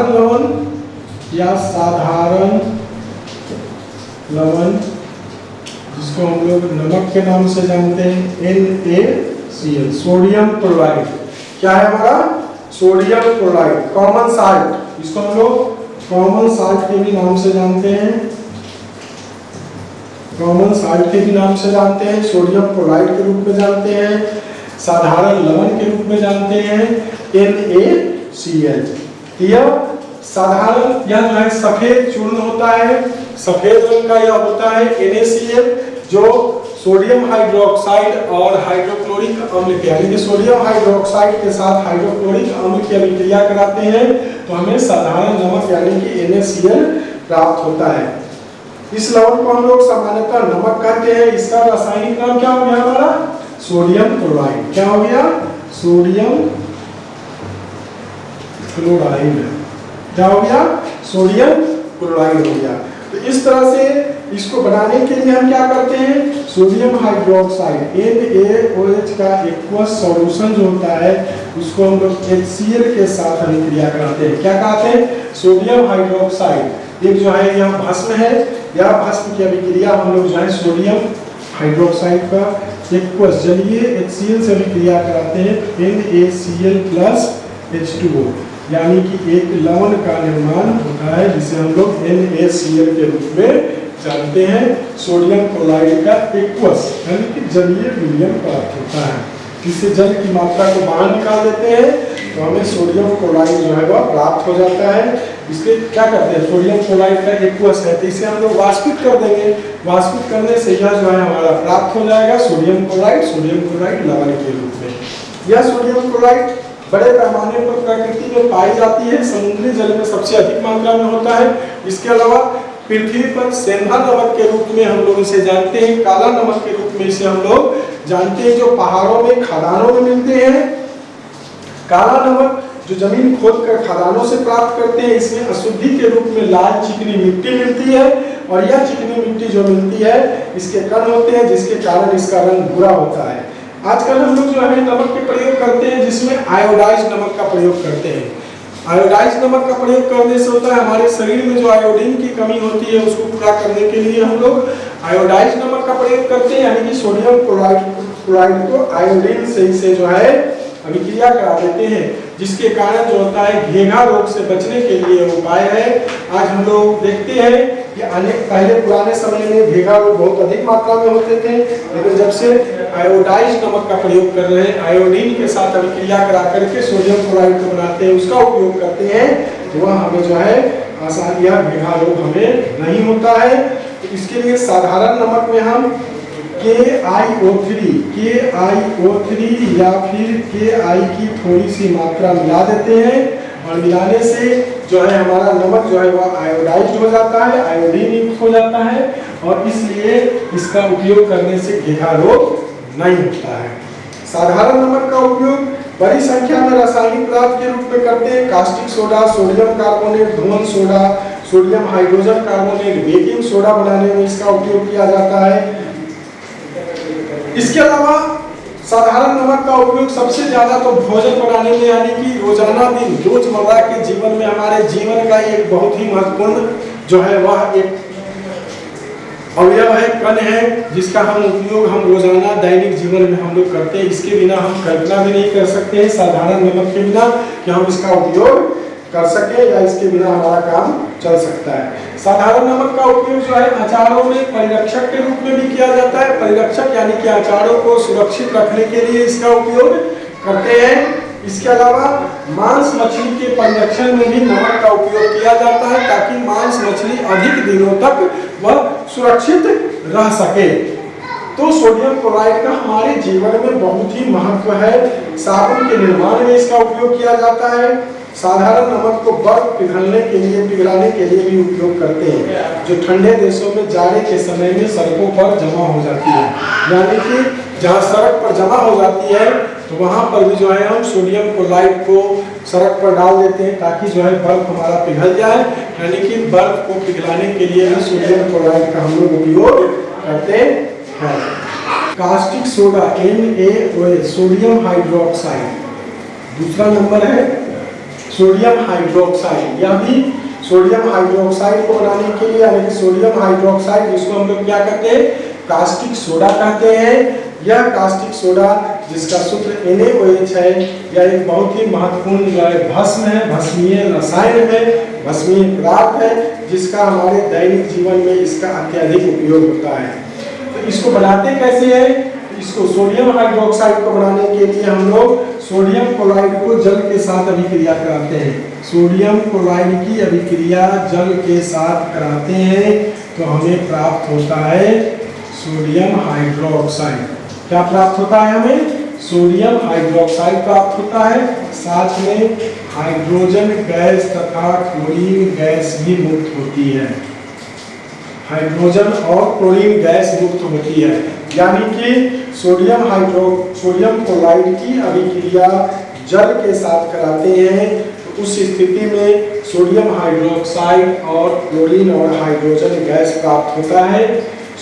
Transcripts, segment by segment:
लवण या साधारण लवण, जिसको हम लोग नमक के नाम से जानते हैं, NaCl, सोडियम क्लोराइड। क्या है हमारा? सोडियम क्लोराइड, कॉमन साल्ट, इसको हम लोग कॉमन साल्ट के भी नाम से जानते हैं, कॉमन साल्ट के भी नाम से जानते हैं, सोडियम क्लोराइड के रूप में जानते हैं, साधारण लवण के रूप में जानते हैं, NaCl। यह साधारण, यह जो है सफेद चूर्ण होता है, सफेद रंग का यह होता है NaCl, जो सोडियम हाइड्रोक्साइड और हाइड्रोक्लोरिक अम्ल के, यानी कि सोडियम हाइड्रोक्साइड के साथ हाइड्रोक्लोरिक अम्ल की अभिक्रिया कराते हैं तो हमें साधारण नमक यानी कि NaCl प्राप्त होता है। इस लवण को हम लोग सामान्यतः नमक कहते हैं। इसका रासायनिक नाम क्या हो गया हमारा? Sodium chloride. क्या हो गया? Sodium chloride. क्या हो गया? सोडियम क्लोराइड हो गया। तो इस तरह से इसको बनाने के लिए हम क्या करते हैं? सोडियम हाइड्रोक्साइड NaOH का एक्वस सॉल्यूशन जो होता है उसको हम लोग HCl के साथ अभिक्रिया कराते हैं। क्या कहते हैं? Sodium hydroxide. एक जो है यह भस्म है, यह भस्म की अभिक्रिया हम लोग जो है सोडियम हाइड्रोक्साइड का एक्वस जलीय HCl से अभिक्रिया कराते हैं, NaCl प्लस H2O, यानी कि एक लवण का निर्माण होता है जिसे हम लोग NaCl के रूप में जानते हैं। सोडियम क्लोराइड का एक्वस यानी कि जलीय विलयन प्राप्त होता है। इससे जल की मात्रा को बाहर निकाल देते हैं तो हमें सोडियम क्लोराइड जो है वह प्राप्त हो जाता है। इसके क्या करते हैं? सोडियम क्लोराइड का एक्वस है तो इसे हम लोग वाष्पित कर देंगे। वाष्पित करने से यह जो है हमारा प्राप्त हो जाएगा सोडियम क्लोराइड लवण के रूप में। यह सोडियम क्लोराइड बड़े पैमाने पर प्रकृति में पाई जाती है, समुद्री जल में सबसे अधिक मात्रा में होता है। इसके अलावा पृथ्वी पर सेंधा नमक के रूप में हम लोग इसे जानते हैं, काला नमक के रूप में इसे हम लोग जानते हैं, जो पहाड़ों में खदानों में मिलते हैं। काला नमक जो जमीन खोद कर खदानों से प्राप्त करते हैं, इसमें अशुद्धि के रूप में लाल चिकनी मिट्टी मिलती है और यह चिकनी मिट्टी जो मिलती है इसके कण होते हैं जिसके कारण इसका रंग भूरा होता है। आजकल हम लोग जो है नमक के प्रयोग करते हैं जिसमें आयोडाइज्ड नमक का प्रयोग करते हैं। आयोडाइज्ड नमक का प्रयोग करने से होता है हमारे शरीर में जो आयोडीन की कमी होती है उसको पूरा करने के लिए हम लोग आयोडाइज्ड नमक का प्रयोग करते हैं, यानी कि सोडियम क्लोराइड को आयोडीन से इसे जो है अभिक्रिया करा देते हैं, जिसके कारण जो होता है घेघा रोग से बचने के लिए उपाय है। आज हम लोग देखते हैं कि पहले पुराने समय में घेघा रोग बहुत अधिक मात्रा में होते थे, लेकिन जब से आयोडाइज्ड नमक का प्रयोग कर रहे हैं, आयोडीन के साथ अभिक्रिया करा करके सोडियम क्लोराइड को बनाते हैं, उसका उपयोग करते हैं, तो वह हमें जो है आसानी या घेघा रोग हमें नहीं होता है। तो इसके लिए साधारण नमक में हम KiO3 या फिर Ki की थोड़ी सी मात्रा मिला देते हैं और मिलाने से जो है हमारा नमक जो है वह आयोडाइज्ड हो जाता है, आयोडीन युक्त हो जाता है और इसलिए इसका उपयोग करने से घेघा रोग नहीं होता है। साधारण नमक का उपयोग बड़ी संख्या में रासायनिक पदार्थ के रूप में करते हैं। कास्टिक सोडा, सोडियम कार्बोनेट, धूमन soda, sodium hydrogen carbonate, baking soda बनाने में इसका उपयोग किया जाता है। इसके अलावा साधारण नमक का उपयोग सबसे ज्यादा तो भोजन बनाने में, यानी कि रोजाना दिन रोजमर्रा के जीवन में हमारे जीवन का एक बहुत ही महत्वपूर्ण जो है वह एक अवयव है, कण है, जिसका हम उपयोग हम रोजाना दैनिक जीवन में हम लोग करते हैं। इसके बिना हम कल्पना भी नहीं कर सकते हैं साधारण नमक के बिना कि हम इसका उपयोग कर सके या इसके बिना हमारा काम चल सकता है। साधारण नमक का उपयोग जो है अचारों में परिरक्षक के रूप में भी किया जाता है। परिरक्षक यानी कि अचारों को सुरक्षित रखने के लिए इसका उपयोग करते हैं। इसके अलावा मांस मछली के परिरक्षण में भी नमक का उपयोग किया जाता है ताकि मांस मछली अधिक दिनों तक वह सुरक्षित रह सके। तो सोडियम क्लोराइड का हमारे जीवन में बहुत ही महत्व है। साबुन के निर्माण में इसका उपयोग किया जाता है। साधारण नमक को बर्फ पिघलाने के लिए भी उपयोग करते हैं, जो ठंडे देशों में जाड़े के समय में सड़कों पर जमा हो जाती है, यानी कि जहाँ सड़क पर जमा हो जाती है तो वहाँ पर भी जो है हम सोडियम क्लोराइड को सड़क पर डाल देते हैं ताकि जो है बर्फ हमारा पिघल जाए, यानी कि बर्फ को पिघलाने के लिए भी सोडियम क्लोराइड का हम लोग उपयोग करते हैं। Caustic soda NaOH sodium hydroxide दूसरा नंबर है। सोडियम हाइड्रोक्साइड, यह भी सोडियम हाइड्रोक्साइड को बनाने के लिए, यानी कि सोडियम हाइड्रोक्साइड जिसको हम लोग क्या कहते हैं, कास्टिक सोडा कहते हैं। यह कास्टिक सोडा जिसका सूत्र NaOH है, यह एक बहुत ही महत्वपूर्ण जो है भस्म है, भस्मीय रसायन है, भस्मीय पदार्थ है, जिसका हमारे दैनिक जीवन में इसका अत्यधिक उपयोग होता है। तो इसको बनाते कैसे हैं? इसको सोडियम हाइड्रोक्साइड को बनाने के लिए हम लोग सोडियम क्लोराइड को जल के साथ अभिक्रिया कराते हैं। सोडियम क्लोराइड की अभिक्रिया जल के साथ कराते हैं तो हमें प्राप्त होता है सोडियम हाइड्रोक्साइड। क्या प्राप्त होता है? हमें सोडियम हाइड्रोक्साइड प्राप्त होता है। साथ में हाइड्रोजन गैस तथा क्लोरीन गैस भी मुक्त होती है। हाइड्रोजन और क्लोरीन गैस मुक्त होती है, यानी कि सोडियम क्लोराइड की अभिक्रिया जल के साथ कराते हैं तो उस स्थिति में सोडियम हाइड्रोक्साइड और क्लोरीन और हाइड्रोजन गैस प्राप्त होता है।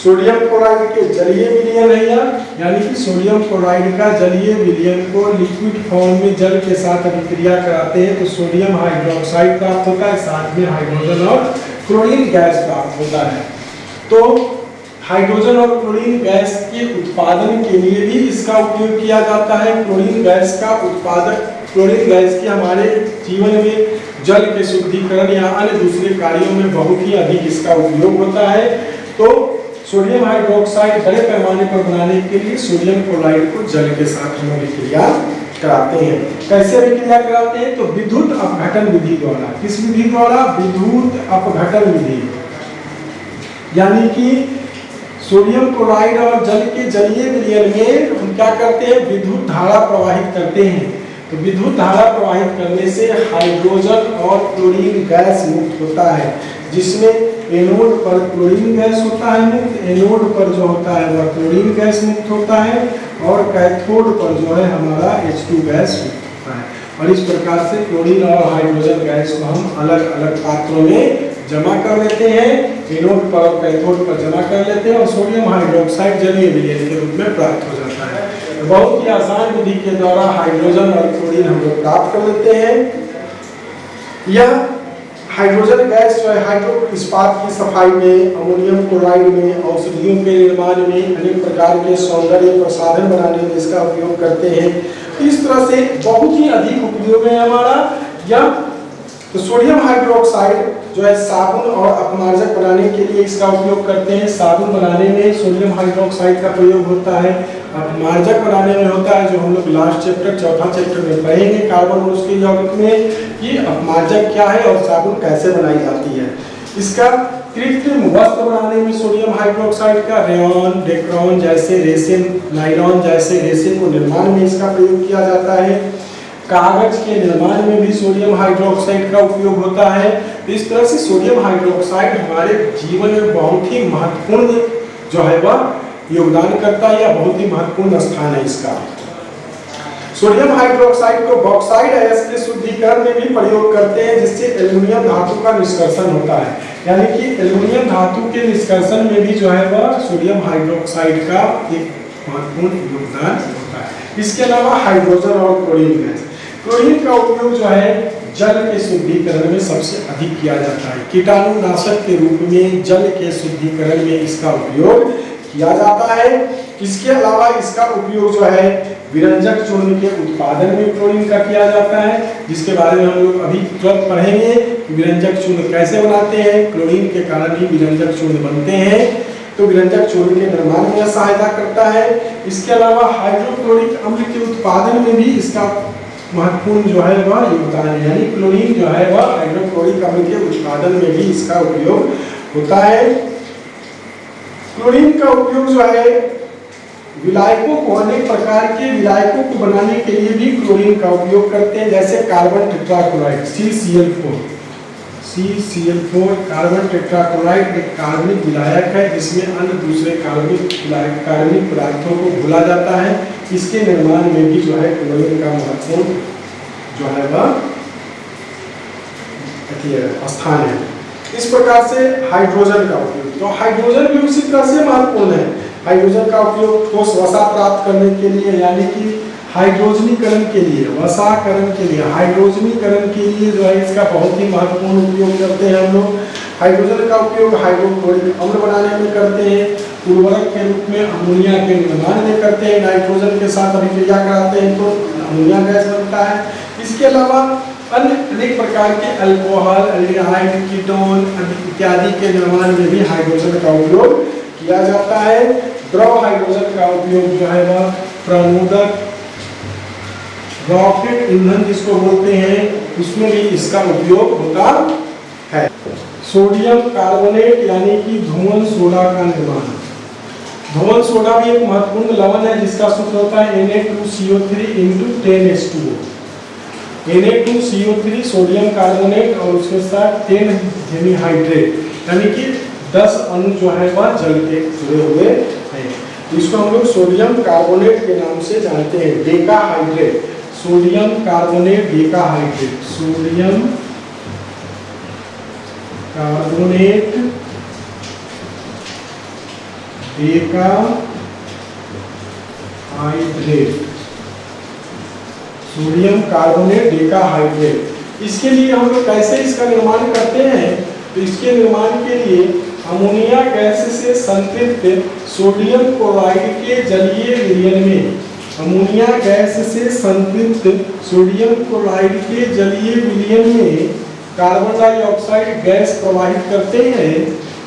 सोडियम क्लोराइड के जलीय विलयन है यानी कि सोडियम क्लोराइड का जलीय विलयन को लिक्विड फॉर्म में जल के साथ अभिक्रिया कराते हैं तो सोडियम हाइड्रोक्साइड प्राप्त होता है, साथ में हाइड्रोजन और क्लोरीन गैस प्राप्त होता है। तो हाइड्रोजन और क्लोरीन गैस के उत्पादन के लिए भी इसका उपयोग किया जाता है। क्लोरीन गैस का उत्पादन, क्लोरीन गैस की हमारे जीवन में जल के शुद्धिकरण या अन्य दूसरे कार्यों में बहुत ही अधिक इसका उपयोग होता है। तो सोडियम हाइड्रोक्साइड बड़े पैमाने पर बनाने के लिए सोडियम क्लोराइड को जल के साथ हम अभिक्रिया कराते हैं। कैसे अभिक्रिया कराते हैं? तो विद्युत अपघटन विधि द्वारा। किस विधि द्वारा? विद्युत अपघटन विधि, यानी कि सोडियम क्लोराइड और जल के जलीय विलयन में हम क्या करते हैं? विद्युत धारा प्रवाहित करते हैं। तो विद्युत धारा प्रवाहित करने से हाइड्रोजन और क्लोरीन गैस मुक्त होता है, जिसमें एनोड पर क्लोरीन गैस होता है मुक्त, एनोड पर जो होता है वह क्लोरीन गैस मुक्त होता है और कैथोड पर जो है हमारा H2 गैस मुक्त होता है। और इस प्रकार से क्लोरीन और हाइड्रोजन गैस को हम अलग अलग पात्रों में जमा कर लेते हैं, एनोड पर और कैथोड पर जमा कर लेते हैं और सोडियम हाइड्रोक्साइड जलीय विलयन के रूप में प्राप्त हो जाता है। तो बहुत ही आसान विधि के द्वारा हाइड्रोजन और क्लोरीन हम लोग प्राप्त कर लेते हैं। यह हाइड्रोजन गैस जो है हाइड्रो इस्पात की सफाई में, अमोनियम क्लोराइड में, औषधियों के निर्माण में, अनेक प्रकार के सौंदर्य प्रसाधन बनाने में इसका उपयोग करते हैं। इस तरह से बहुत ही अधिक उपयोग है हमारा यह। तो सोडियम हाइड्रोक्साइड जो है साबुन और अपमार्जक बनाने के लिए इसका उपयोग करते हैं। साबुन बनाने में सोडियम हाइड्रोक्साइड का प्रयोग होता है, अपमार्जक बनाने में होता है, जो हम लोग लास्ट चैप्टर, चौथा चैप्टर में पढ़ेंगे कार्बन और उसके यौगिक में कि अपमार्जक क्या है और साबुन कैसे बनाई जाती है। इसका कृत्रिम वस्त्र बनाने में सोडियम हाइड्रोक्साइड का रेयॉन, डेक्रॉन जैसे रेसिन, नायलॉन जैसे रेसिन को निर्माण में इसका प्रयोग किया जाता है। कागज के निर्माण में भी सोडियम हाइड्रोक्साइड का उपयोग होता है। इस तरह से सोडियम हाइड्रोक्साइड हमारे जीवन में बहुत ही महत्वपूर्ण जो है वह योगदान करता है या बहुत ही महत्वपूर्ण स्थान है इसका। सोडियम हाइड्रोक्साइड को बॉक्साइड अयस्क के शुद्धिकरण में भी प्रयोग करते हैं, जिससे एल्युमिनियम धातु का निष्कर्षण होता है। यानी कि एल्युमिनियम धातु के निष्कर्षण में भी जो है वह सोडियम हाइड्रोक्साइड का एक महत्वपूर्ण योगदान होता है। इसके अलावा हाइड्रोजन और क्लोरीन गैस, क्लोरीन का उपयोग जो है जल के शुद्धिकरण में सबसे अधिक किया जाता है। कीटाणुनाशक के रूप में जल के शुद्धिकरण में इसका उपयोग किया जाता है। इसके अलावा इसका उपयोग जो है विरंजक चूर्ण के उत्पादन में क्लोरीन का किया जाता है, जिसके बारे में हम लोग अभी तुरंत पढ़ेंगे कि विरंजक चूर्ण कैसे बनाते हैं। क्लोरीन के कारण ही विरंजक चूर्ण बनते हैं, तो विरंजक चूर्ण के निर्माण में सहायता करता है। इसके अलावा हाइड्रोक्लोरिक अम्ल के उत्पादन में भी इसका महत्वपूर्ण जो है वह योगदान है, यानी क्लोरीन जो है वह हाइड्रोक्लोरिक अम्ल के उत्पादन में भी इसका उपयोग होता है। क्लोरीन का उपयोग जो है विलायकों को, अनेक प्रकार के विलायकों को बनाने के लिए भी क्लोरीन का उपयोग करते हैं, जैसे carbon tetrachloride CCl4 carbon tetrachloride एक कार्बनिक विलायक है जिसमें अन्य दूसरे कार्बनिक पदार्थों को घुला जाता है। इसके निर्माण में भी जो है क्लोरीन का महत्वपूर्ण जो है वह स्थान है। इस प्रकार से हाइड्रोजन का उपयोग, तो हाइड्रोजन भी उसी तरह से महत्वपूर्ण है। हाइड्रोजन का उपयोग ठोस वसा प्राप्त करने के लिए, यानी कि हाइड्रोजनीकरण के लिए, वसाकरण के लिए, हाइड्रोजनीकरण के लिए जो है इसका बहुत ही महत्वपूर्ण उपयोग करते हैं हम लोग। हाइड्रोजन का उपयोग हाइड्रोक्लोरिक अम्ल बनाने में करते हैं, उर्वरक के रूप में अमोनिया के निर्माण में करते हैं, नाइट्रोजन के साथ अभिक्रिया कराते हैं तो अमोनिया गैस बनता है। इसके अलावा अन्य अनेक प्रकार के अल्कोहल, एल्डिहाइड, कीटोन इत्यादि के निर्माण में भी हाइड्रोजन का उपयोग किया जाता है। द्रव हाइड्रोजन का उपयोग जो है वह प्रनोदक, रॉकेट ईंधन जिसको बोलते हैं, उसमें भी इसका उपयोग होता है। सोडियम कार्बोनेट यानी कि धुआं सोडा का निर्माण। धुआं सोडा भी एक महत्वपूर्ण लवण है जिसका सूत्र होता है Na2CO3 × 10H2O। Na2CO3 sodium carbonate और उसके साथ 10 हेमीहाइड्रेट यानी कि 10 अणु जो है वह जल के जुड़े हुए हैं। इसको हम लोग सोडियम कार्बोनेट के नाम से जानते हैं, decahydrate. Sodium carbonate decahydrate, sodium carbonate decahydrate, sodium carbonate decahydrate. इसके लिए हम लोग कैसे इसका निर्माण करते हैं, तो इसके निर्माण के लिए अमोनिया गैस से संतृप्त सोडियम क्लोराइड के जलीय विलयन में, अमोनिया गैस से संतृप्त सोडियम क्लोराइड के जलीय विलयन में कार्बन डाइऑक्साइड गैस प्रवाहित करते हैं।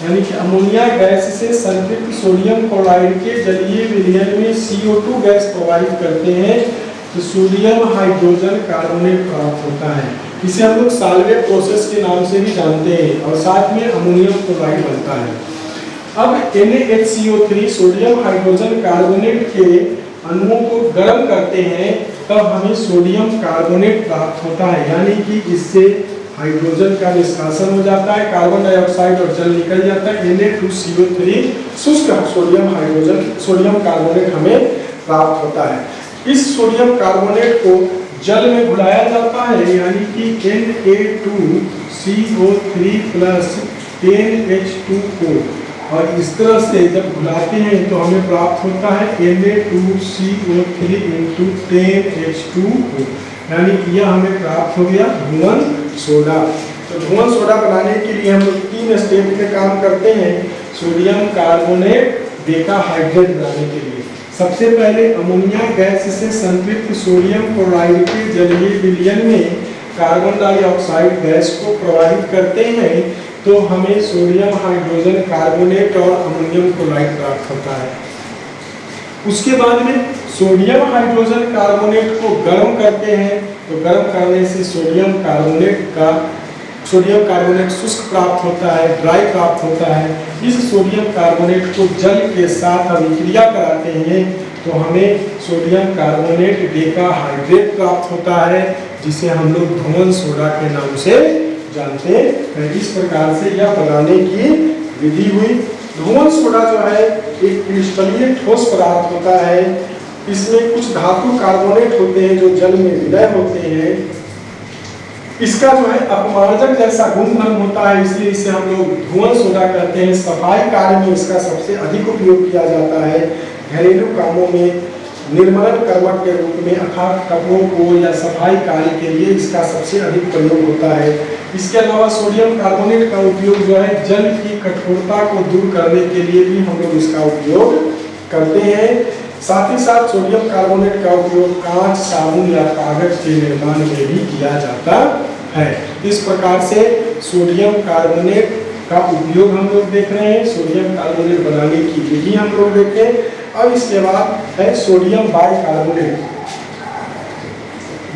यानी कि अमोनिया गैस से संतृप्त सोडियम क्लोराइड के जलीय विलयन में CO2 गैस प्रवाहित करते हैं तो सोडियम हाइड्रोजन कार्बोनेट प्राप्त होता है। इसे हम लोग साल्वे प्रोसेस के नाम से भी जानते हैं और साथ में अमोनियम क्लोराइड बनता है। अब NaHCO3 सोडियम हाइड्रोजन कार्बोनेट के अणुओं को गर्म करते हैं तब हमें सोडियम कार्बोनेट प्राप्त होता है। यानी कि इससे हाइड्रोजन का निष्कासन हो जाता है, कार्बन डाइऑक्साइड और जल निकल जाता है, Na2CO3 शुष्क सोडियम कार्बोनेट हमें प्राप्त होता है। इस सोडियम कार्बोनेट को जल में घुलाया जाता है यानी कि Na2CO3 + 10H2O, और इस तरह से जब घुलाते हैं तो हमें प्राप्त होता है Na2CO3 × 10H2O, यानी कि यह हमें प्राप्त हो गया धुआं सोडा। तो धुआं सोडा बनाने के लिए हम लोग 3 स्टेप में काम करते हैं सोडियम कार्बोनेट डेकाहाइड्रेट बनाने के लिए। सबसे पहले अमोनिया गैस से संतृप्त सोडियम क्लोराइड के जलीय विलयन में कार्बन डाइऑक्साइड गैस को प्रवाहित करते हैं तो हमें सोडियम हाइड्रोजन कार्बोनेट और अमोनियम क्लोराइड प्राप्त होता है। उसके बाद में सोडियम हाइड्रोजन कार्बोनेट को गर्म करते हैं तो गर्म करने से सोडियम कार्बोनेट शुष्क प्राप्त होता है, ड्राई प्राप्त होता है। इस सोडियम कार्बोनेट को जल के साथ अभिक्रिया कराते हैं तो हमें सोडियम कार्बोनेट डेकाहाइड्रेट प्राप्त होता है जिसे हम लोग धुआं सोडा के नाम से जानते हैं। इस प्रकार से यह बनाने की विधि हुई। धुआं सोडा जो है एक क्रिस्टलीय ठोस पदार्थ होता है। इसमें कुछ धातु कार्बोनेट होते हैं जो जल में विलय होते हैं। इसका जो है अपमार्जक जैसा गुणधर्म होता है, इसलिए इसे हम लोग धुआं सोडा कहते हैं। सफाई कार्य में इसका सबसे अधिक उपयोग किया जाता है। घरेलू कामों में निर्मलन कर्मक के रूप में अर्थात कपड़ों को या सफाई कार्य के लिए इसका सबसे अधिक प्रयोग होता है। इसके अलावा सोडियम कार्बोनेट का उपयोग जो है जल की कठोरता को दूर करने के लिए भी हम लोग इसका उपयोग करते हैं। साथ ही साथ सोडियम कार्बोनेट का उपयोग कांच, साबुन या कागज के निर्माण में भी किया जाता है। इस प्रकार से सोडियम कार्बोनेट का उपयोग हम लोग देख रहे हैं, सोडियम कार्बोनेट बनाने की विधि हम लोग देखें। अब इसके बाद है सोडियम बाइकार्बोनेट।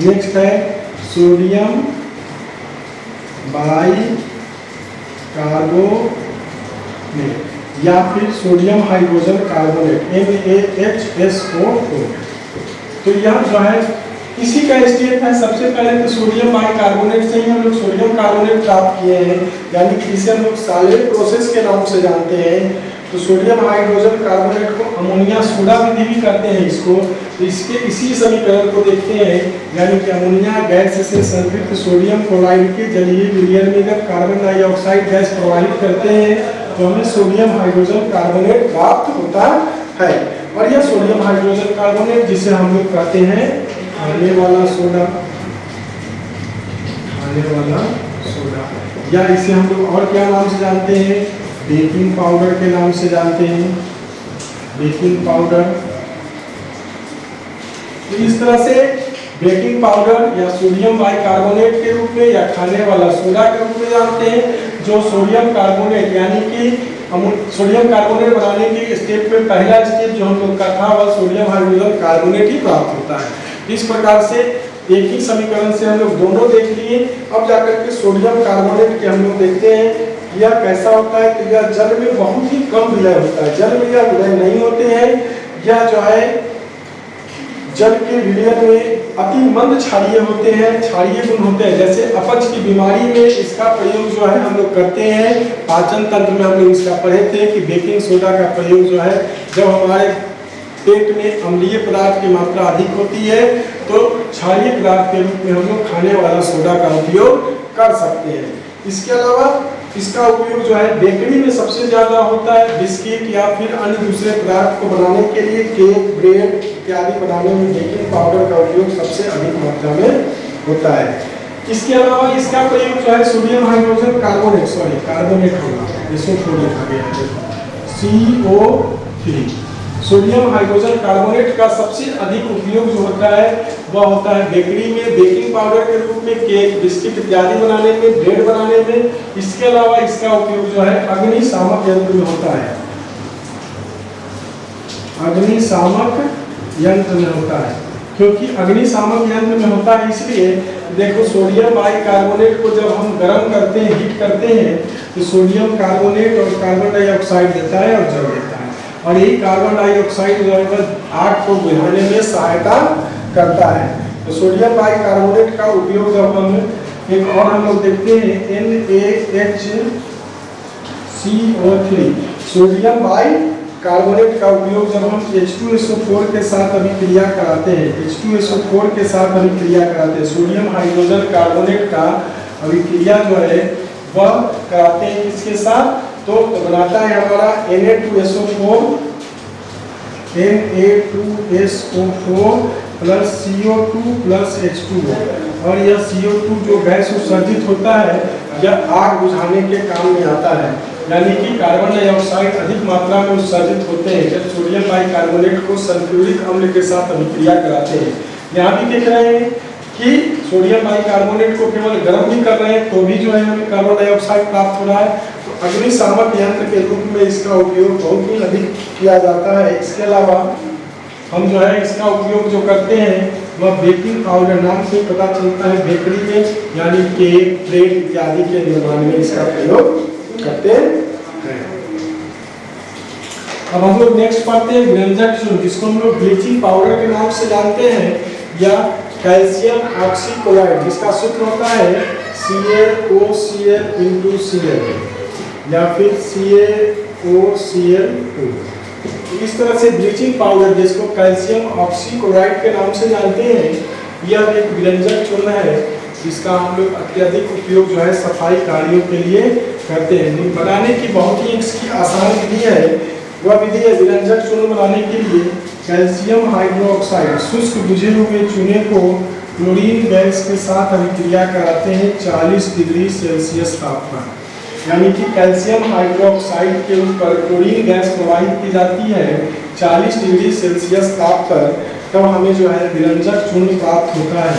नेक्स्ट है सोडियम बाइकार्बोनेट या फिर सोडियम हाइड्रोजन कार्बोनेट NaHSO4। तो यह जो है इसी का स्टेप है। सबसे पहले तो सोडियम बाइकार्बोनेट से ही हम लोग सोडियम कार्बोनेट प्राप्त किए हैं, यानी कि इसे हम लोग साल्वे प्रोसेस के नाम से जानते हैं। तो सोडियम हाइड्रोजन कार्बोनेट को अमोनिया सोडा विधि भी कहते हैं इसको। तो इसके इसी समीकरण को देखते हैं, यानी कि अमोनिया गैस से संतृप्त सोडियम क्लोराइड के जलीय विलयन में जब कार्बन डाइऑक्साइड गैस प्रवाहित करते हैं तो हमें सोडियम हाइड्रोजन कार्बोनेट प्राप्त होता है। और यह सोडियम हाइड्रोजन कार्बोनेट जिसे हम लोग कहते हैं खाने वाला सोडा, खाने वाला सोडा, या इसे हम लोग और क्या नाम से जानते हैं, बेकिंग पाउडर के नाम से जानते हैं, बेकिंग पाउडर। तो इस तरह से बेकिंग पाउडर या सोडियम बाइकार्बोनेट के रूप में या खाने वाला सोडा के रूप में जानते हैं, जो सोडियम कार्बोनेट यानी कि हम सोडियम कार्बोनेट बनाने के स्टेप में पहला स्टेप जो हम लोग का था वह सोडियम हाइड्रोजन कार्बोनेट ही प्राप्त होता है। इस प्रकार से एक ही समीकरण से हम लोग दोनों देख लिए। अब जाकर के सोडियम कार्बोनेट के हम लोग देखते हैं यह कैसा होता है। तो यह जल में बहुत ही कम विलय होता है, जल में यह विलय नहीं होते हैं। यह जो है जल के विलयन में अति मंद क्षारीय होते हैं, क्षारीय गुण होते हैं। जैसे अपच की बीमारी में इसका प्रयोग जो है हम लोग करते हैं। पाचन तंत्र में हम लोग इसका पढ़े थे कि बेकिंग सोडा का प्रयोग जो है जब हमारे पेट में अम्लीय पदार्थ की मात्रा अधिक होती है तो क्षारीय पदार्थ के रूप में हम लोग खाने वाला सोडा का उपयोग कर सकते हैं। इसके अलावा इसका उपयोग जो है बेकरी में सबसे ज्यादा होता है। बिस्किट या फिर अन्य दूसरे पदार्थ को बनाने के लिए केक, ब्रेड इत्यादि बनाने में बेकिंग पाउडर का उपयोग सबसे अधिक मात्रा में होता है। इसके अलावा इसका प्रयोग जो है सोडियम हाइड्रोजन कार्बोनेट कार्बोनेट होगा, CO3 सोडियम हाइड्रोजन कार्बोनेट का सबसे अधिक उपयोग जो होता है वह होता है बेकरी में बेकिंग पाउडर के रूप में, केक, बिस्किट इत्यादि बनाने में, ब्रेड बनाने में। इसके अलावा इसका उपयोग जो है अग्निशामक यंत्र में होता है, अग्निशामक यंत्र में होता है। क्योंकि अग्निशामक यंत्र में होता है इसलिए देखो सोडियम बाइकार्बोनेट को जब हम गर्म करते हैं, हीट करते हैं तो सोडियम कार्बोनेट और कार्बन डाइऑक्साइड देता है और जल देता है। और यही कार्बन डाइऑक्साइड जो है आग को बुझाने में सहायता करता है। तो सोडियम बाइकार्बोनेट का उपयोग जब हम एक और हम लोग देखते हैं NaHCO3 सोडियम बाइकार्बोनेट का उपयोग जब हम H2SO4 के साथ अभिक्रिया कराते हैं, H2SO4 के साथ अभिक्रिया कराते हैं, सोडियम हाइड्रोजन कार्बोनेट का अभिक्रिया जो है वह कराते हैं किसके साथ, तो बनाता है हमारा Na2SO4 plus CO2 plus H2O। और यह CO2 जो गैस उत्सर्जित होता है यह आग बुझाने के काम में आता है। यानी कि कार्बन डाइऑक्साइड अधिक मात्रा में उत्सर्जित होते हैं जब सोडियम बाइकार्बोनेट को सल्फ्यूरिक अम्ल के साथ अभिक्रिया कराते हैं। यहाँ भी देख रहे हैं कि सोडियम बाइकार्बोनेट को केवल गर्म भी कर रहे हैं तो भी जो है हमें कार्बन डाइऑक्साइड प्राप्त हो रहा है। तो अग्निशामक यंत्र के रूप में इसका उपयोग बहुत ही अधिक किया जाता है। इसके अलावा हम जो है इसका उपयोग जो करते हैं वह बेकिंग पाउडर नाम से पता चलता है, बेकरी में यानी केक, ब्रेड इत्यादि के निर्माण में इसका प्रयोग करते हैं। अब हम लोग नेक्स्ट पढ़ते हैं व्यंजक चूर्ण, जिसको हम लोग ब्लीचिंग पाउडर के नाम से जानते हैं, या कैल्शियम ऑक्सीक्लोराइड जिसका सूत्र होता है CaOCl या फिर CaOCl2। इस तरह से ब्लीचिंग पाउडर जिसको कैल्शियम ऑक्सीक्लोराइड के नाम से जानते हैं यह एक व्यंजक चूर्ण है जिसका हम लोग अत्यधिक उपयोग जो है सफाई कार्यों के लिए करते हैं। बनाने की बहुत ही इसकी आसान विधि है, वह विधि है व्यंजक चूर्ण बनाने के लिए कैल्शियम हाइड्रोक्साइड शुष्क बुझे हुए चूने को क्लोरीन गैस के साथ अभिक्रिया कराते हैं 40 डिग्री सेल्सियस तापमान। यानी कि कैल्शियम हाइड्रोक्साइड के ऊपर क्लोरीन गैस प्रवाहित की जाती है 40 डिग्री सेल्सियस ताप पर, तब हमें जो है विरंजक चूर्ण प्राप्त होता है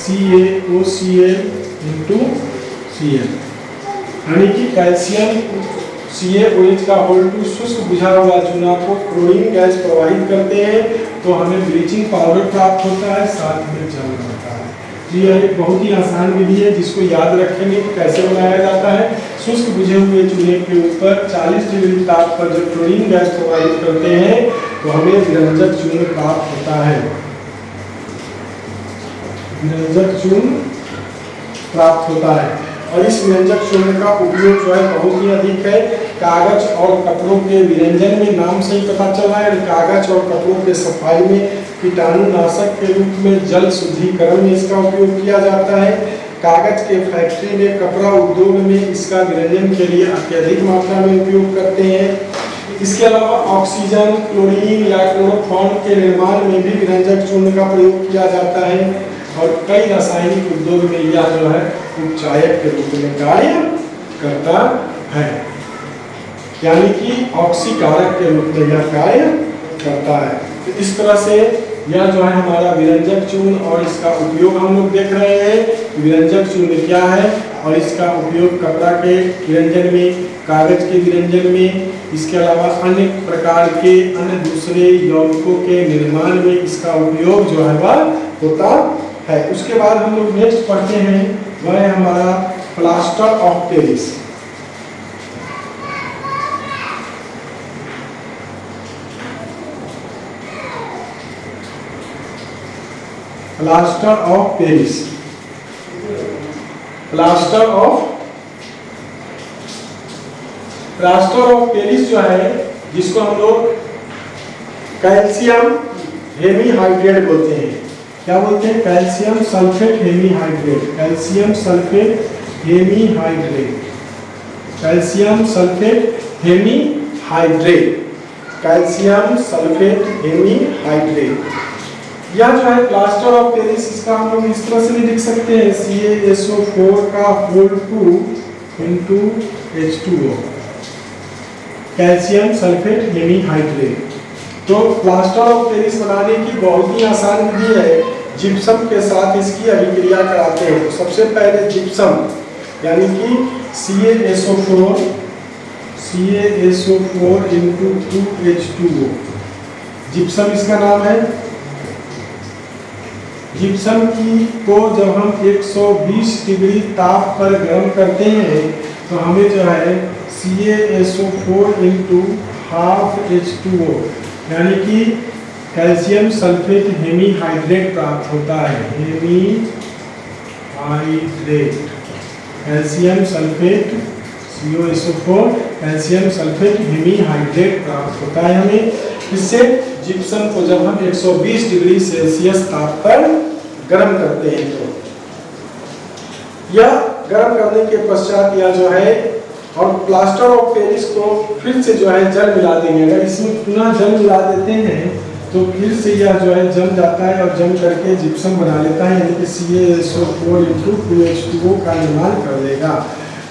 CaOCl/Cl। यानी कि कैल्शियम CaOH का होल2 शुष्क बुझा हुआ चूना को क्लोरीन गैस प्रवाहित करते हैं तो हमें ब्लीचिंग पाउडर प्राप्त होता है, साथ में जल होता है। यह एक बहुत ही आसान विधि है जिसको याद रखेंगे कि कैसे बनाया जाता है। शुष्क बुझे हुए चूने के ऊपर 40 डिग्री ताप पर जब क्लोरीन गैस प्रवाहित करते हैं तो हमें विरंजक चूर्ण प्राप्त होता है, विरंजक चूर्ण प्राप्त होता है। और इस व्यंजक चूर्ण का उपयोग जो है बहुत ही अधिक है। कागज और कपड़ों के विरंजन में नाम से ही पता चल रहा है, कागज और कपड़ों के सफाई में, कीटाणुनाशक के रूप में, जल शुद्धिकरण में इसका उपयोग किया जाता है। कागज के फैक्ट्री में, कपड़ा उद्योग में इसका विरंजन के लिए अत्यधिक मात्रा में उपयोग करते हैं। इसके अलावा ऑक्सीजन, क्लोरीन या क्लोरोफॉर्म के निर्माण में भी विरंजक चूर्ण का प्रयोग किया जाता है और कई रासायनिक उद्योग में यह जो है उपचायक के रूप में कार्य करता है, यानी कि ऑक्सीकारक के रूप में यह कार्य करता है। तो इस तरह से यह जो है हमारा विरंजक चूर्ण और इसका उपयोग हम लोग देख रहे हैं। विरंजक चूर्ण क्या है और इसका उपयोग कपड़ा के विरंजन में, कागज के विरंजन में, इसके अलावा अन्य प्रकार के अन्य दूसरे यौगिकों के निर्माण में इसका उपयोग जो है वह होता है। उसके बाद हम लोग नेक्स्ट पढ़ते हैं, वह है हमारा plaster of Paris. Plaster of Paris, plaster of Paris जो है, जिसको हम लोग कैल्शियम हेमीहाइड्रेट बोलते हैं। क्या बोलते हैं? Calcium sulphate hemihydrate, calcium sulphate hemihydrate, calcium sulphate hemihydrate, calcium sulphate hemihydrate. यह जो है प्लास्टर ऑफ पेरिस, इसका हम लोग इस तरह से भी लिख सकते हैं, CaSO4 का whole 2 into H2O, calcium sulphate hemihydrate. तो प्लास्टर ऑफ पेरिस बनाने की बहुत ही आसान विधि है। जिप्सम के साथ इसकी अभिक्रिया कराते हैं। तो सबसे पहले जिप्सम यानी कि CaSO4 into 2H2O, जिप्सम इसका नाम है। जिप्सम की को जब हम 120 डिग्री ताप पर गर्म करते हैं तो हमें जो है CaSO4 into half H2O यानी कि कैल्शियम सल्फेट हेमीहाइड्रेट प्राप्त होता है। Hemihydrate, calcium sulphate CaSO4 calcium sulphate hemihydrate प्राप्त होता है हमें। इससे जिप्सम को जब हम 120 डिग्री सेल्सियस ताप पर गर्म करते हैं तो यह गर्म करने के पश्चात यह जो है, और प्लास्टर ऑफ पेरिस को फिर से जो है जल मिला देंगे। अगर इसमें पुनः जल मिला देते हैं तो फिर से यह जो है जम जाता है और जम करके जिप्सम बना लेता है, यानी कि CaSO4 into 2H2O का निर्माण कर देगा।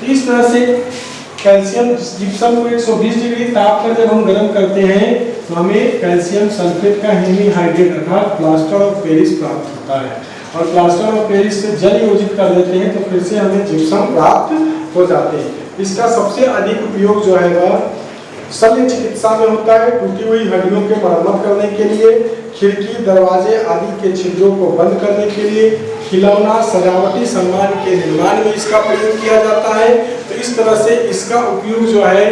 इस तरह से कैल्शियम जिप्सम को 120 डिग्री ताप पर जब हम गर्म करते हैं तो हमें कैल्शियम सल्फेट का हेमीहाइड्रेट अर्थात प्लास्टर ऑफ पेरिस प्राप्त होता है। और प्लास्टर ऑफ पेरिस से जल योजित कर देते हैं तो फिर से हमें जिप्सम प्राप्त हो जाते हैं। इसका सबसे अधिक उपयोग जो है वह शल्य चिकित्सा में होता है। टूटी हुई हड्डियों के मरम्मत करने के लिए, खिड़की दरवाजे आदि के छिद्रों को बंद करने के लिए, खिलौना सजावटी सामान के निर्माण में इसका प्रयोग किया जाता है। तो इस तरह से इसका उपयोग जो है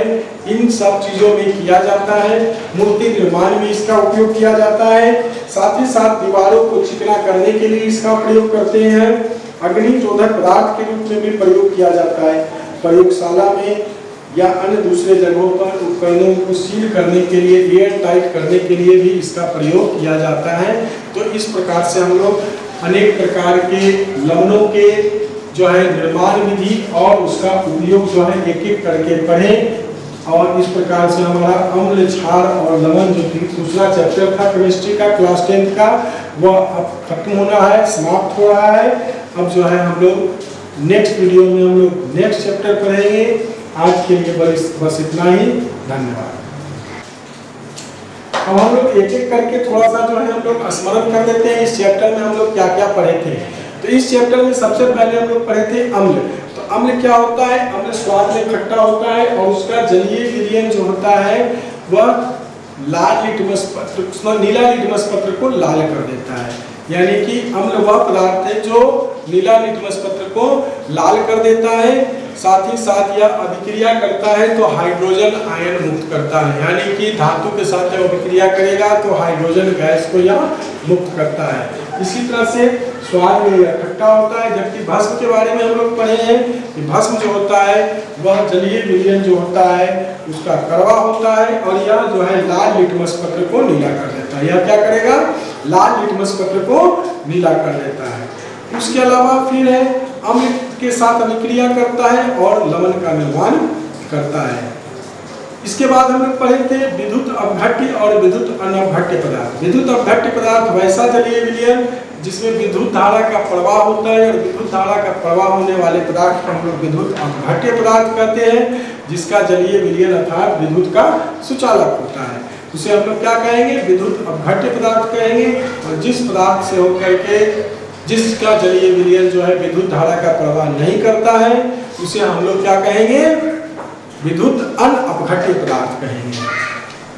इन सब चीज़ों में किया जाता है। मूर्ति निर्माण में इसका उपयोग किया जाता है। साथ ही साथ दीवारों को चिकना करने के लिए इसका प्रयोग करते हैं। अग्निरोधक पदार्थ के रूप में भी प्रयोग किया जाता है। प्रयोगशाला में या अन्य दूसरे जगहों पर उपकरणों को सील करने के लिए, एयर टाइट करने के लिए भी इसका प्रयोग किया जाता है। तो इस प्रकार से हम लोग अनेक प्रकार के लवणों के जो है निर्माण विधि और उसका उपयोग जो है एक एक करके पढ़ें। और इस प्रकार से हमारा अम्ल, क्षार और लवण जो दूसरा चैप्टर था केमिस्ट्री का क्लास 10 का, वह अब खत्म होना है, समाप्त हो रहा है। अब जो है हम लोग नेक्स्ट वीडियो में हम लोग नेक्स्ट चैप्टर पढ़ेंगे। आज के लिए बस इतना ही। धन्यवाद। अब हम लोग एक एक करके थोड़ा सा जो है हम लोग स्मरण कर लेते हैं इस चैप्टर में हम लोग क्या क्या पढ़े थे। तो इस चैप्टर में सबसे पहले हम लोग पढ़े थे अम्ल। तो अम्ल क्या होता है? अम्ल स्वाद में खट्टा होता है और उसका जलीय विलयन जो होता है वह लाल लिटमस पत्र, नीला लिटमस पत्र को लाल कर देता है। यानी कि अम्ल वह पदार्थ है जो नीला लिटमस पत्र को लाल कर देता है। साथ ही साथ यह अभिक्रिया करता है तो हाइड्रोजन आयन मुक्त करता है, यानी कि धातु के साथ जब अभिक्रिया करेगा तो हाइड्रोजन गैस को यह मुक्त करता है। इसी तरह से स्वाद में यह खट्टा होता है। जबकि भस्म के बारे में हम लोग पढ़े हैं कि भस्म जो होता है वह जलीय विलयन जो होता है उसका कड़वा होता है और यह जो है लाल लिटमस पत्र को नीला कर देता है। यह क्या करेगा? लाल लिटमस पत्र को नीला कर देता है। उसके अलावा फिर है अम्ल के साथ अभिक्रिया करता है और लवण का निर्माण करता है। इसके बाद हम लोग पढ़े थे विद्युत अपघट्य और विद्युत अनअपघट्य पदार्थ। विद्युत अपघट्य पदार्थ वैसा जलीय विलयन जिसमें विद्युत धारा का प्रवाह होता है, और विद्युत धारा का प्रवाह होने वाले पदार्थ को हम लोग विद्युत अपघट्य पदार्थ कहते हैं, जिसका जलीय विलयन अर्थात विद्युत का सुचालक होता है। उसे हम लोग क्या कहेंगे? विद्युत अपघट्य पदार्थ कहेंगे। और जिस पदार्थ से होकर के जिसका जलीय विलयन जो है विद्युत धारा का प्रवाह नहीं करता है, उसे हम लोग क्या कहेंगे? विद्युत अनअपघट्य पदार्थ कहेंगे।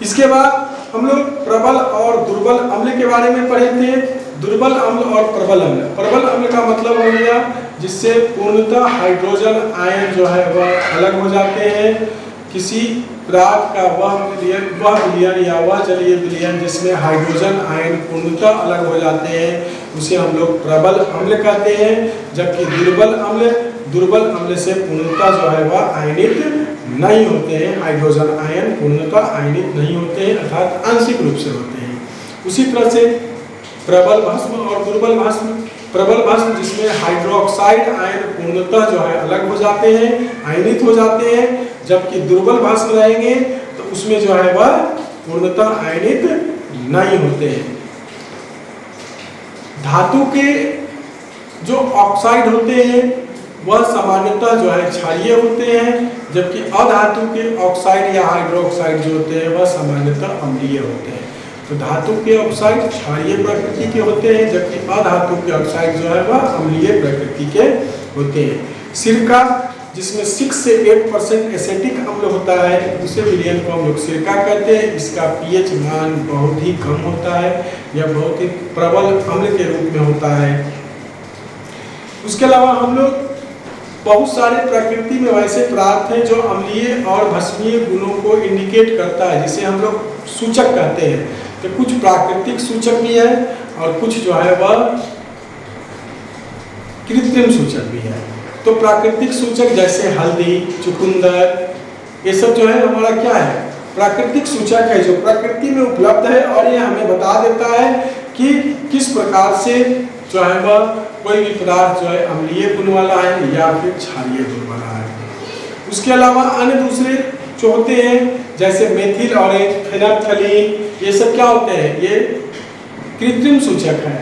इसके बाद हम लोग प्रबल और दुर्बल अम्ल के बारे में पढ़े थे। दुर्बल अम्ल और प्रबल अम्ल। प्रबल अम्ल का मतलब हो गया जिससे पूर्णतः हाइड्रोजन आयन जो है वह अलग हो जाते हैं। किसी पदार्थ का वह विलयन या वह जलीय विलयन जिसमें हाइड्रोजन आयन पूर्णतः अलग हो जाते हैं, उसे हम लोग प्रबल अम्ल कहते हैं। जबकि दुर्बल अम्ल से पूर्णतः जो है वह आयनित नहीं होते हैं, हाइड्रोजन आयन पूर्णतः आयनित नहीं होते हैं, अर्थात आंशिक रूप से होते हैं। उसी तरह से प्रबल भस्म और दुर्बल भस्म। प्रबल भस्म जिसमें हाइड्रोक्साइड आयन पूर्णतः जो है अलग हो जाते हैं, आयनित हो जाते हैं, जबकि दुर्बल भस्म रहेंगे तो उसमें जो है वह पूर्णतः आयनित नहीं होते हैं। धातु के जो ऑक्साइड होते हैं वह सामान्यतः जो है क्षारीय होते हैं, जबकि अधातु के ऑक्साइड या हाइड्रोक्साइड जो होते हैं वह सामान्यतः अम्लीय होते हैं। तो धातु के ऑक्साइड क्षारीय प्रकृति के होते हैं, जबकि अधातु के ऑक्साइड जो है वह अम्लीय प्रकृति के होते हैं। सिरका जिसमें 6 से 8% एसिटिक अम्ल होता है, उसे विलयन को हम लोग सिरका कहते हैं। इसका पीएच मान बहुत ही कम होता है या बहुत ही प्रबल अम्ल के रूप में होता है। उसके अलावा हम लोग बहुत सारे प्रकृति में वैसे पदार्थ हैं जो अम्लीय और भस्मीय गुणों को इंडिकेट करता है, जिसे हम लोग सूचक कहते हैं। तो कुछ प्राकृतिक सूचक भी है और कुछ जो है वह कृत्रिम सूचक भी है। तो प्राकृतिक सूचक जैसे हल्दी, चुकंदर, ये सब जो है हमारा क्या है? प्राकृतिक सूचक है जो प्रकृति में उपलब्ध है, और ये हमें बता देता है कि किस प्रकार से जो है वह कोई भी पदार्थ जो है अम्लीय गुण वाला है या फिर क्षारीय गुण वाला है। उसके अलावा अन्य दूसरे जो होते हैं जैसे मेथिल ऑरेंज, फेनोल्फथालीन, ये सब क्या होते हैं? ये कृत्रिम सूचक है,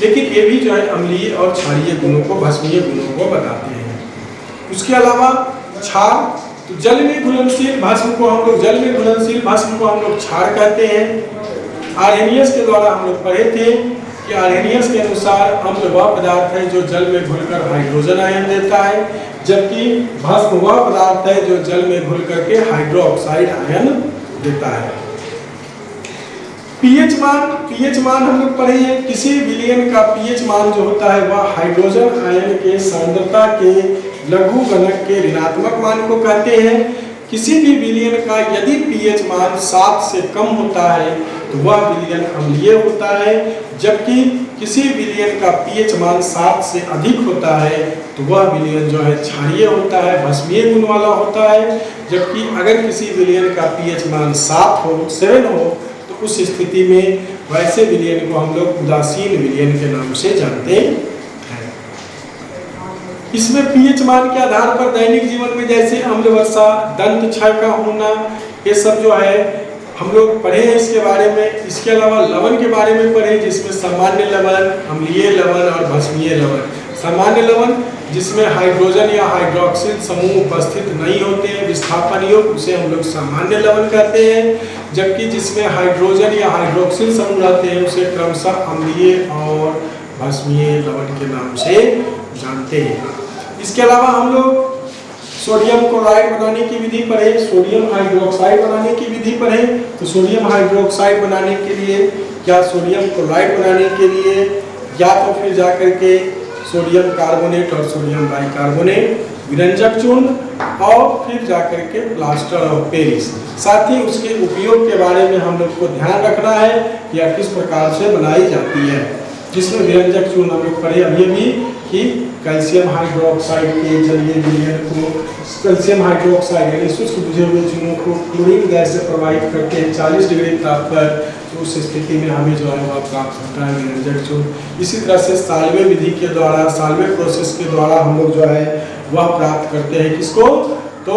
लेकिन ये भी जो है अम्लीय और क्षारीय गुणों को, भस्मीय गुणों को बताते हैं। उसके अलावा क्षार, तो जल में घुलनशील भस्म को हम लोग क्षार कहते हैं। आर्हेनियस के द्वारा हम लोग पढ़े थे कि आर्हेनियस के अनुसार अम्ल वह पदार्थ है जो जल में घुलकर हाइड्रोजन आयन देता है, जबकि भस्म वह पदार्थ है जो जल में घुल करके हाइड्रोक्साइड आयन देता है। पीएच मान हम लोग पढ़े हैं। किसी विलयन का पीएच मान जो होता है वह हाइड्रोजन आयन के सांद्रता के लघु गणक के ऋणात्मक मान को कहते हैं। किसी भी विलयन का यदि पीएच मान 7 से कम होता है तो वह विलयन अम्लीय होता है, जबकि किसी विलयन का पीएच मान 7 से अधिक होता है तो वह विलयन जो है क्षारीय होता है, भस्मीय गुण वाला होता है। जबकि अगर किसी विलयन का पीएच मान 7 हो तो उस स्थिति में वैसे विलयन को हम लोग उदासीन विलयन के नाम से जानते हैं। इसमें पीएच मान के आधार पर दैनिक जीवन में जैसे अम्ल वर्षा, दंत क्षय का होना, ये सब जो है हम लोग पढ़े हैं इसके बारे में। इसके अलावा लवण के बारे में पढ़े, जिसमें सामान्य लवण, अम्लीय लवण और भस्मीय लवण। सामान्य लवण जिसमें हाइड्रोजन या हाइड्रोक्सिल समूह उपस्थित नहीं होते हैं, विस्थापन योग, उसे हम लोग सामान्य लवण कहते हैं। जबकि जिसमें हाइड्रोजन या हाइड्रोक्सिल समूह रहते हैं उसे क्रमशः अम्लीय और भस्मीय लवण के नाम से जानते हैं। इसके अलावा हम लोग सोडियम क्लोराइड बनाने की विधि पढ़े, सोडियम हाइड्रोक्साइड बनाने की विधि पढ़े। तो सोडियम हाइड्रोक्साइड बनाने के लिए या सोडियम क्लोराइड बनाने के लिए या तो फिर जाकर के सोडियम कार्बोनेट और सोडियम बाइकार्बोनेट, विरंजक चूर्ण, और फिर जाकर के प्लास्टर ऑफ पेरिस। साथ ही उसके उपयोग के बारे में हम लोग को ध्यान रखना है या किस प्रकार से बनाई जाती है, जिसमें विरंजक चूर्ण हम लोग पढ़े अभी भी कि कैल्शियम हाइड्रोक्साइड के जलीय विलयन को, कैल्शियम हाइड्रोक्साइड यानी शुष्क बुझे हुए चूनों को क्लोरीन गैस से प्रवाहित करते हैं 40 डिग्री ताप पर, तो उस स्थिति में हमें जो है वह प्राप्त होता है विरंजक चूर्ण। इसी तरह से साल्वे विधि के द्वारा, साल्वे प्रोसेस के द्वारा हम लोग जो है वह प्राप्त करते हैं किसको? तो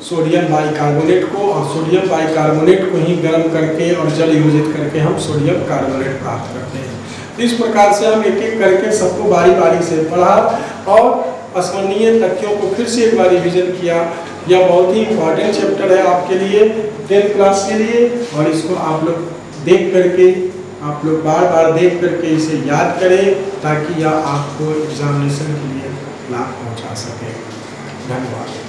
सोडियम बाइकार्बोनेट को, और सोडियम बाइकार्बोनेट को ही गर्म करके और जल योजित करके हम सोडियम कार्बोनेट प्राप्त करते हैं। तो इस प्रकार से हम एक एक करके सबको बारी बारी से पढ़ा और स्मरणीय तथ्यों को फिर से एक बार रिविजन किया। यह बहुत ही इम्पोर्टेंट चैप्टर है आपके लिए 10th क्लास के लिए, और इसको आप लोग देख करके, आप लोग बार बार देख करके इसे याद करें ताकि यह आपको एग्जामिनेशन के लिए लाभ पहुंचा सके। धन्यवाद।